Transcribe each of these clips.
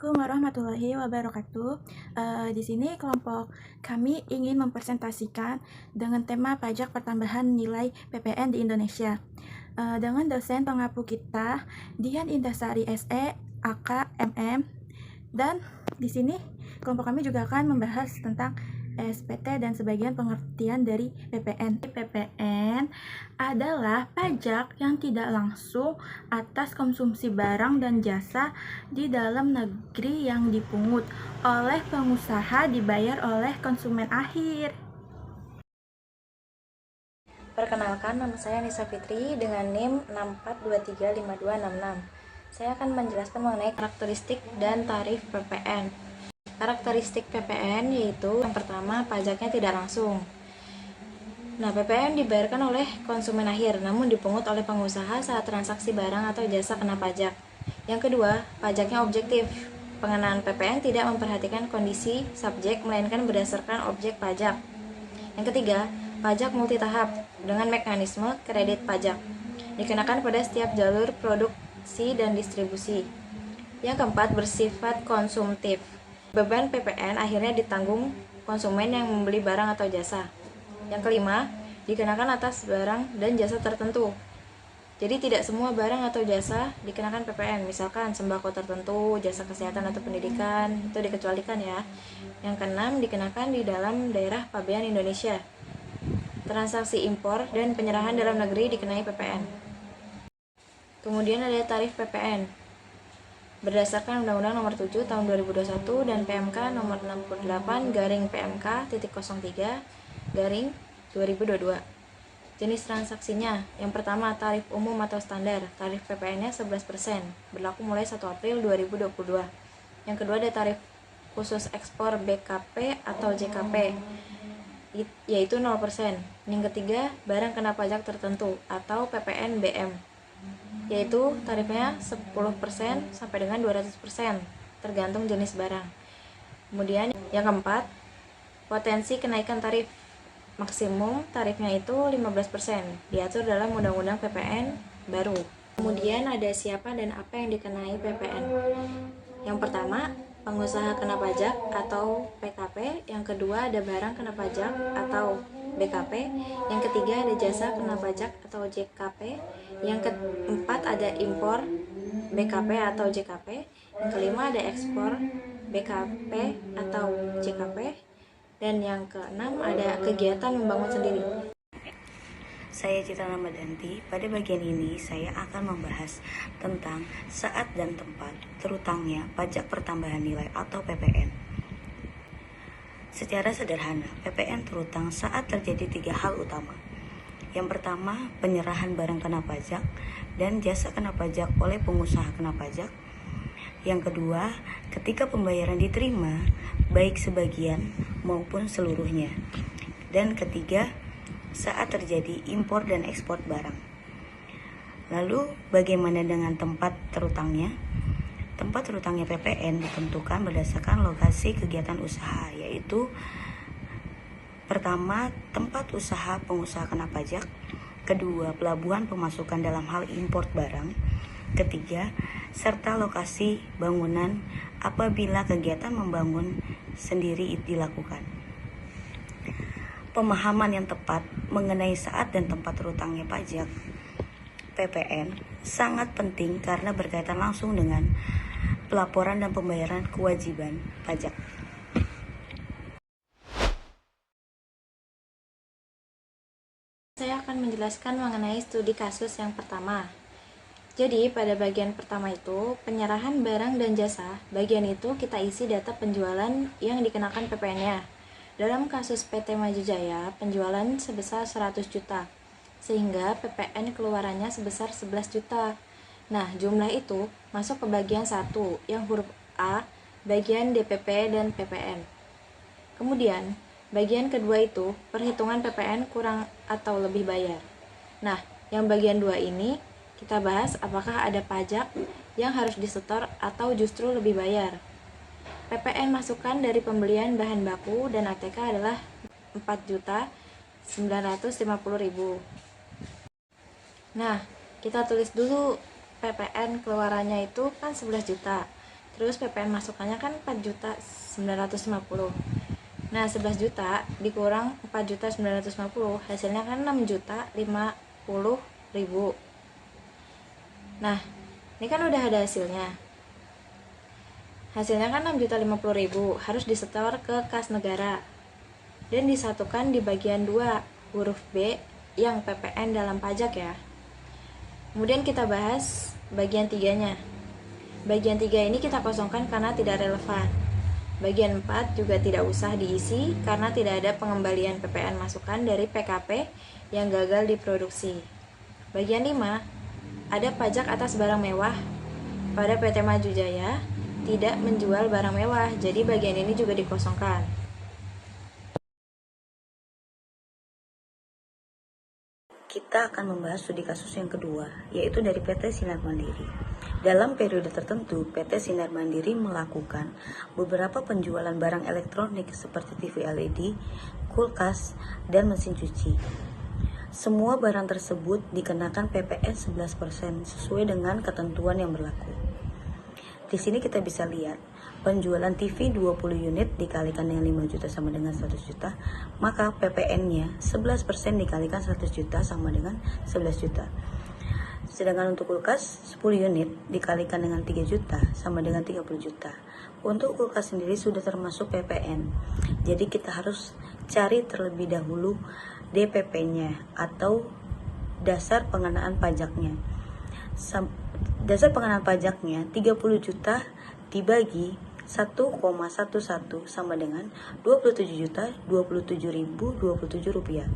Assalamualaikum warahmatullahi wabarakatuh. Di sini kelompok kami ingin mempresentasikan dengan tema pajak pertambahan nilai PPN di Indonesia. Dengan dosen pengapu kita, Dian Indasari SE, AK, MM. Dan di sini kelompok kami juga akan membahas tentang SPT dan sebagian pengertian dari PPN. PPN adalah pajak yang tidak langsung atas konsumsi barang dan jasa di dalam negeri yang dipungut oleh pengusaha dibayar oleh konsumen akhir. Perkenalkan, nama saya Nisa Fitri dengan NIM 64235266. Saya akan menjelaskan mengenai karakteristik dan tarif PPN. Karakteristik PPN yaitu yang pertama, pajaknya tidak langsung. Nah, PPN dibayarkan oleh konsumen akhir, namun dipungut oleh pengusaha saat transaksi barang atau jasa kena pajak. Yang kedua, pajaknya objektif. Pengenaan PPN tidak memperhatikan kondisi subjek, melainkan berdasarkan objek pajak. Yang ketiga, pajak multitahap dengan mekanisme kredit pajak. Dikenakan pada setiap jalur produksi dan distribusi. Yang keempat, bersifat konsumtif. Beban PPN akhirnya ditanggung konsumen yang membeli barang atau jasa. Yang kelima, dikenakan atas barang dan jasa tertentu. Jadi tidak semua barang atau jasa dikenakan PPN, misalkan sembako tertentu, jasa kesehatan atau pendidikan, itu dikecualikan ya. Yang keenam, dikenakan di dalam daerah pabean Indonesia. Transaksi impor dan penyerahan dalam negeri dikenai PPN. Kemudian ada tarif PPN. Berdasarkan Undang-Undang Nomor 7 Tahun 2021 dan PMK Nomor 68/PMK.03/2022. Jenis transaksinya, yang pertama tarif umum atau standar, tarif PPN-nya 11%, berlaku mulai 1 April 2022. Yang kedua ada tarif khusus ekspor BKP atau JKP, yaitu 0%. Yang ketiga, barang kena pajak tertentu atau PPN BM, yaitu tarifnya 10% sampai dengan 200%, tergantung jenis barang. Kemudian yang keempat, potensi kenaikan tarif. Maksimum tarifnya itu 15%, diatur dalam Undang-Undang PPN baru. Kemudian ada siapa dan apa yang dikenai PPN. Yang pertama, pengusaha kena pajak atau PKP. Yang kedua, ada barang kena pajak atau BKP. Yang ketiga, ada jasa kena pajak atau JKP. Yang keempat, ada impor BKP atau JKP. Yang kelima, ada ekspor BKP atau JKP. Dan yang keenam, ada kegiatan membangun sendiri. Saya Citra Ramadhanti. Pada bagian ini saya akan membahas tentang saat dan tempat, terutamanya pajak pertambahan nilai atau PPN. Secara sederhana, PPN terutang saat terjadi 3 hal utama. Yang pertama, penyerahan barang kena pajak dan jasa kena pajak oleh pengusaha kena pajak. Yang kedua, ketika pembayaran diterima, baik sebagian maupun seluruhnya. Dan ketiga, saat terjadi impor dan ekspor barang. Lalu, bagaimana dengan tempat terutangnya? Tempat terutangnya PPN ditentukan berdasarkan lokasi kegiatan usaha, yaitu pertama, tempat usaha pengusaha kena pajak. Kedua, pelabuhan pemasukan dalam hal impor barang. Ketiga, serta lokasi bangunan apabila kegiatan membangun sendiri dilakukan. Pemahaman yang tepat mengenai saat dan tempat terutangnya pajak PPN sangat penting karena berkaitan langsung dengan pelaporan dan pembayaran kewajiban pajak. Saya akan menjelaskan mengenai studi kasus yang pertama. Jadi, pada bagian pertama itu, penyerahan barang dan jasa. Bagian itu kita isi data penjualan yang dikenakan PPN-nya. Dalam kasus PT Maju Jaya, penjualan sebesar 100 juta, sehingga PPN keluarannya sebesar 11 juta. Nah, jumlah itu masuk ke bagian 1, yang huruf A, bagian DPP dan PPN. Kemudian, bagian kedua itu, perhitungan PPN kurang atau lebih bayar. Nah, yang bagian 2 ini, kita bahas apakah ada pajak yang harus disetor atau justru lebih bayar. PPN masukan dari pembelian bahan baku dan ATK adalah 4.950.000. Nah, kita tulis dulu PPN keluarannya itu kan 11 juta. Terus PPN masukannya kan 4.950.000. Nah, 11 juta dikurang 4.950.000, hasilnya kan 6.050.000. Nah, ini kan udah ada hasilnya. Hasilnya kan 6.050.000, harus disetor ke kas negara dan disatukan di bagian 2 huruf B yang PPN dalam pajak ya. Kemudian kita bahas bagian 3-nya. Bagian 3 ini kita kosongkan karena tidak relevan. Bagian 4 juga tidak usah diisi karena tidak ada pengembalian PPN masukan dari PKP yang gagal diproduksi. Bagian 5, ada pajak atas barang mewah pada PT Maju Jaya tidak menjual barang mewah, jadi bagian ini juga dikosongkan. Kita akan membahas studi kasus yang kedua, yaitu dari PT Sinar Mandiri. Dalam periode tertentu, PT Sinar Mandiri melakukan beberapa penjualan barang elektronik seperti TV LED, kulkas, dan mesin cuci. Semua barang tersebut dikenakan PPN 11% sesuai dengan ketentuan yang berlaku. Di sini kita bisa lihat, penjualan TV 20 unit dikalikan dengan 5 juta sama dengan 100 juta, maka PPN-nya 11% dikalikan 100 juta sama dengan 11 juta. Sedangkan untuk kulkas 10 unit dikalikan dengan 3 juta sama dengan 30 juta. Untuk kulkas sendiri sudah termasuk PPN. Jadi kita harus cari terlebih dahulu DPP-nya atau dasar pengenaan pajaknya. Dasar pengenaan pajaknya 30 juta dibagi 1,11 sama dengan 27.027.027 rupiah.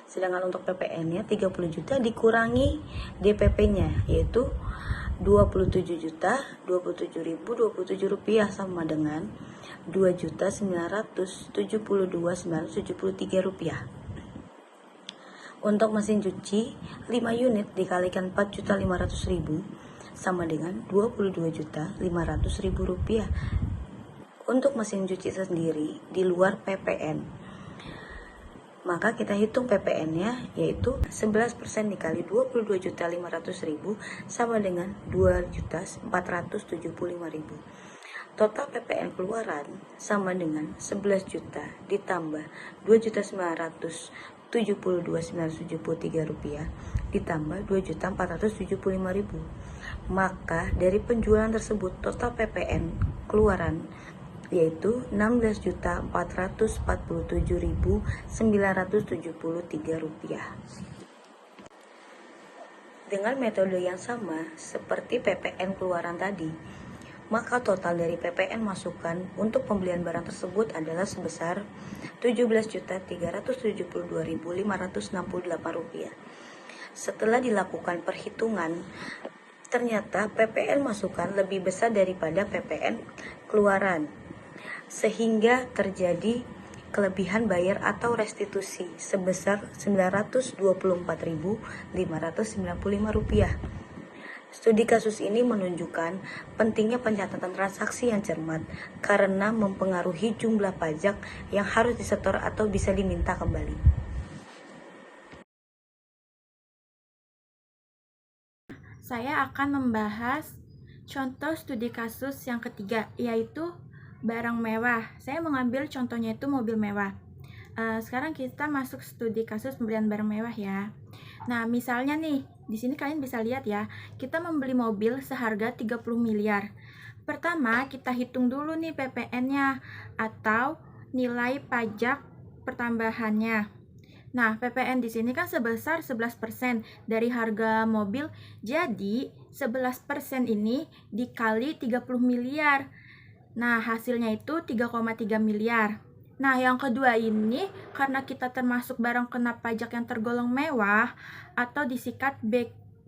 Sedangkan untuk PPN-nya 30 juta dikurangi DPP-nya yaitu 27.027.027 rupiah sama dengan 2.972.973 rupiah. Untuk mesin cuci 5 unit dikalikan 4.500.000 sama dengan 22.500.000 rupiah. Untuk mesin cuci sendiri di luar PPN, maka kita hitung PPN-nya yaitu 11% dikali 22.500.000 sama dengan 2.475.000. Total PPN keluaran sama dengan 11 juta ditambah 2.972.973 rupiah ditambah 2.475.000. Maka dari penjualan tersebut total PPN keluaran yaitu 16.447.973 rupiah. Dengan metode yang sama seperti PPN keluaran tadi, maka total dari PPN masukan untuk pembelian barang tersebut adalah sebesar Rp17.372.568. Setelah dilakukan perhitungan, ternyata PPN masukan lebih besar daripada PPN keluaran, sehingga terjadi kelebihan bayar atau restitusi sebesar Rp924.595. Studi kasus ini menunjukkan pentingnya pencatatan transaksi yang cermat karena mempengaruhi jumlah pajak yang harus disetor atau bisa diminta kembali. Saya akan membahas contoh studi kasus yang ketiga, yaitu barang mewah. Saya mengambil contohnya itu mobil mewah. Sekarang kita masuk studi kasus pembelian barang mewah ya. Nah, misalnya nih, di sini kalian bisa lihat ya, kita membeli mobil seharga 30 miliar. Pertama, kita hitung dulu nih PPN-nya atau nilai pajak pertambahannya. Nah, PPN di sini kan sebesar 11% dari harga mobil. Jadi, 11% ini dikali 30 miliar. Nah, hasilnya itu 3,3 miliar. Nah, yang kedua ini karena kita termasuk barang kena pajak yang tergolong mewah atau disikat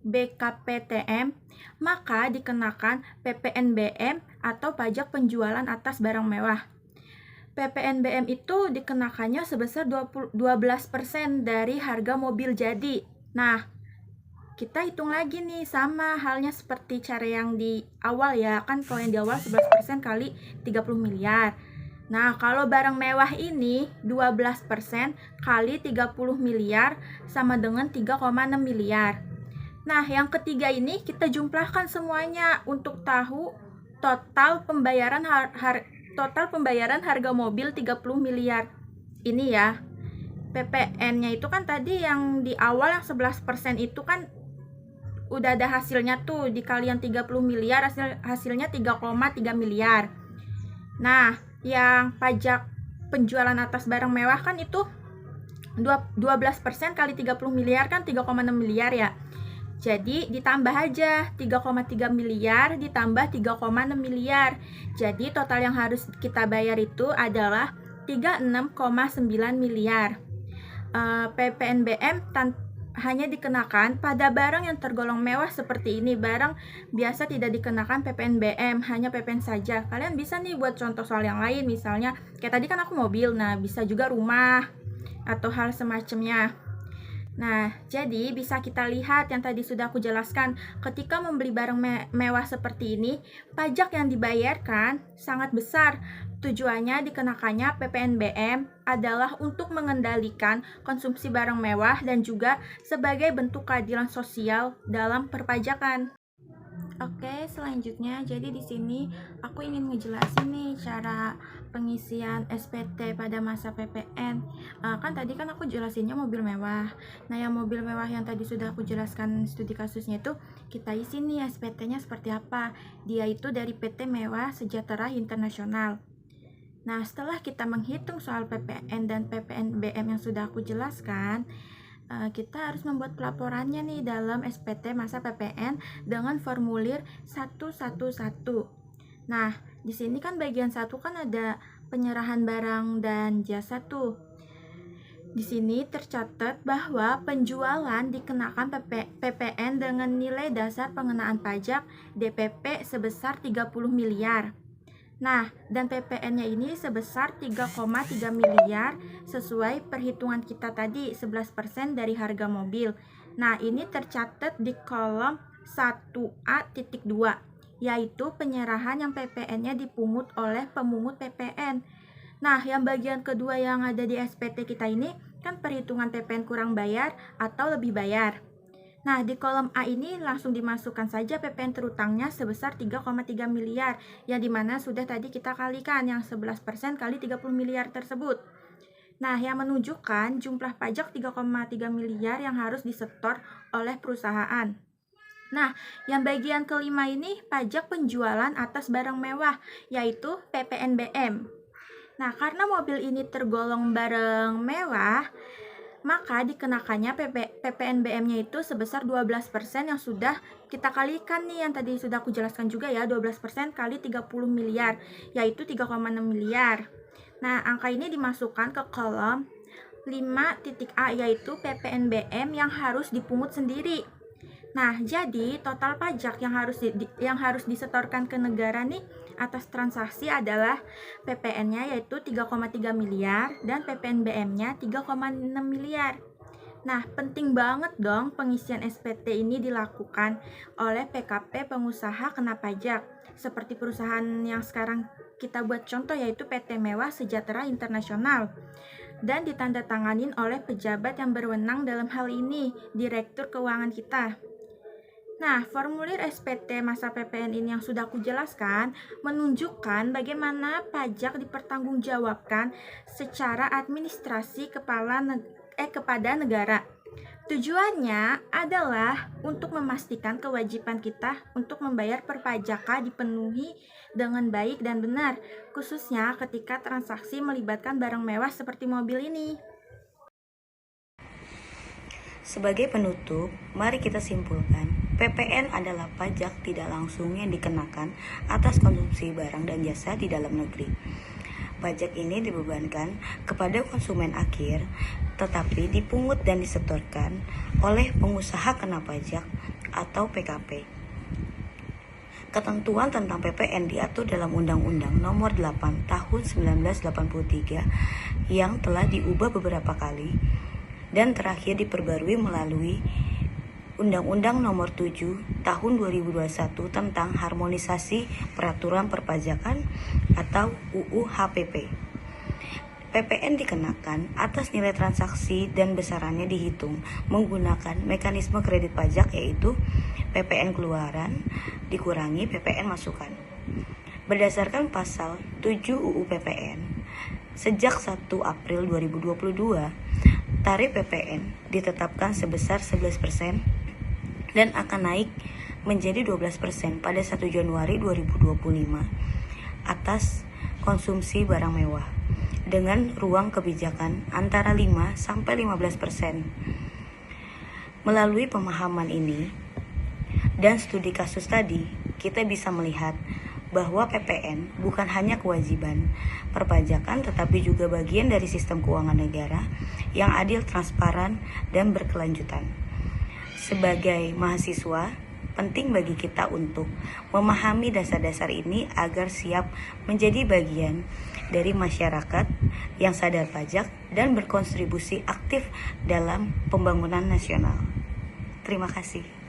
BKPTM, maka dikenakan PPNBM atau pajak penjualan atas barang mewah. PPNBM itu dikenakannya sebesar 12% dari harga mobil jadi. Nah, kita hitung lagi nih, sama halnya seperti cara yang di awal ya, kan kalau yang di awal 11% kali 30 miliar. Nah, kalau barang mewah ini 12% kali 30 miliar sama dengan 3,6 miliar. Nah, yang ketiga ini kita jumlahkan semuanya untuk tahu total pembayaran harga mobil 30 miliar. Ini ya. PPN-nya itu kan tadi yang di awal yang 11% itu kan udah ada hasilnya tuh, dikalian 30 miliar hasilnya 3,3 miliar. Nah, yang pajak penjualan atas barang mewah kan itu 12% kali 30 miliar kan 3,6 miliar ya. Jadi ditambah aja 3,3 miliar ditambah 3,6 miliar. Jadi total yang harus kita bayar itu adalah 36,9 miliar. PPNBM hanya dikenakan pada barang yang tergolong mewah seperti ini. Barang biasa tidak dikenakan PPNBM, hanya PPN saja. Kalian bisa nih buat contoh soal yang lain, misalnya kayak tadi kan aku mobil, nah bisa juga rumah atau hal semacamnya. Nah, jadi bisa kita lihat yang tadi sudah aku jelaskan, ketika membeli barang mewah seperti ini, pajak yang dibayarkan sangat besar. Tujuannya dikenakannya PPNBM adalah untuk mengendalikan konsumsi barang mewah dan juga sebagai bentuk keadilan sosial dalam perpajakan. Oke, selanjutnya jadi di sini aku ingin ngejelasin nih cara pengisian SPT pada masa PPN. Kan tadi kan aku jelasinnya mobil mewah. Nah, yang mobil mewah yang tadi sudah aku jelaskan studi kasusnya itu kita isi nih SPT-nya seperti apa. Dia itu dari PT Mewah Sejahtera Internasional. Nah, setelah kita menghitung soal PPN dan PPNBM yang sudah aku jelaskan, kita harus membuat pelaporannya nih dalam SPT masa PPN dengan formulir 111. Nah, di sini kan bagian 1 kan ada penyerahan barang dan jasa tuh. Di sini tercatat bahwa penjualan dikenakan PPN dengan nilai dasar pengenaan pajak DPP sebesar 30 miliar. Nah, dan PPN-nya ini sebesar 3,3 miliar sesuai perhitungan kita tadi 11% dari harga mobil. Nah, ini tercatat di kolom 1A.2, yaitu penyerahan yang PPN-nya dipungut oleh pemungut PPN. Nah, yang bagian kedua yang ada di SPT kita ini kan perhitungan PPN kurang bayar atau lebih bayar. Nah, di kolom A ini langsung dimasukkan saja PPN terutangnya sebesar 3,3 miliar, yang dimana sudah tadi kita kalikan yang 11% kali 30 miliar tersebut. Nah, yang menunjukkan jumlah pajak 3,3 miliar yang harus disetor oleh perusahaan. Nah, yang bagian kelima ini pajak penjualan atas barang mewah, yaitu PPNBM. Nah, karena mobil ini tergolong barang mewah, maka dikenakannya PPNBM-nya itu sebesar 12% yang sudah kita kalikan nih, yang tadi sudah aku jelaskan juga ya, 12% kali 30 miliar, yaitu 3,6 miliar. Nah, angka ini dimasukkan ke kolom 5.A, yaitu PPNBM yang harus dipungut sendiri. Nah, jadi total pajak yang harus disetorkan ke negara nih atas transaksi adalah PPN-nya yaitu 3,3 miliar dan PPNBM-nya 3,6 miliar. Nah, penting banget dong pengisian SPT ini dilakukan oleh PKP pengusaha kena pajak, seperti perusahaan yang sekarang kita buat contoh yaitu PT Mewah Sejahtera Internasional, dan ditandatanganin oleh pejabat yang berwenang dalam hal ini, Direktur Keuangan kita. Nah, formulir SPT masa PPN ini yang sudah aku jelaskan menunjukkan bagaimana pajak dipertanggungjawabkan secara administrasi kepada negara. Tujuannya adalah untuk memastikan kewajiban kita untuk membayar perpajakan dipenuhi dengan baik dan benar, khususnya ketika transaksi melibatkan barang mewah seperti mobil ini. Sebagai penutup, mari kita simpulkan, PPN adalah pajak tidak langsung yang dikenakan atas konsumsi barang dan jasa di dalam negeri. Pajak ini dibebankan kepada konsumen akhir, tetapi dipungut dan disetorkan oleh pengusaha kena pajak atau PKP. Ketentuan tentang PPN diatur dalam Undang-Undang Nomor 8 Tahun 1983 yang telah diubah beberapa kali dan terakhir diperbarui melalui Undang-Undang Nomor 7 Tahun 2021 tentang Harmonisasi Peraturan Perpajakan atau UU HPP. PPN dikenakan atas nilai transaksi dan besarannya dihitung menggunakan mekanisme kredit pajak, yaitu PPN keluaran dikurangi PPN masukan. Berdasarkan pasal 7 UU PPN, sejak 1 April 2022, tarif PPN ditetapkan sebesar 11% dan akan naik menjadi 12% pada 1 Januari 2025 atas konsumsi barang mewah dengan ruang kebijakan antara 5-15%. Melalui pemahaman ini dan studi kasus tadi, kita bisa melihat bahwa PPN bukan hanya kewajiban perpajakan tetapi juga bagian dari sistem keuangan negara yang adil, transparan, dan berkelanjutan. Sebagai mahasiswa, penting bagi kita untuk memahami dasar-dasar ini agar siap menjadi bagian dari masyarakat yang sadar pajak dan berkontribusi aktif dalam pembangunan nasional. Terima kasih.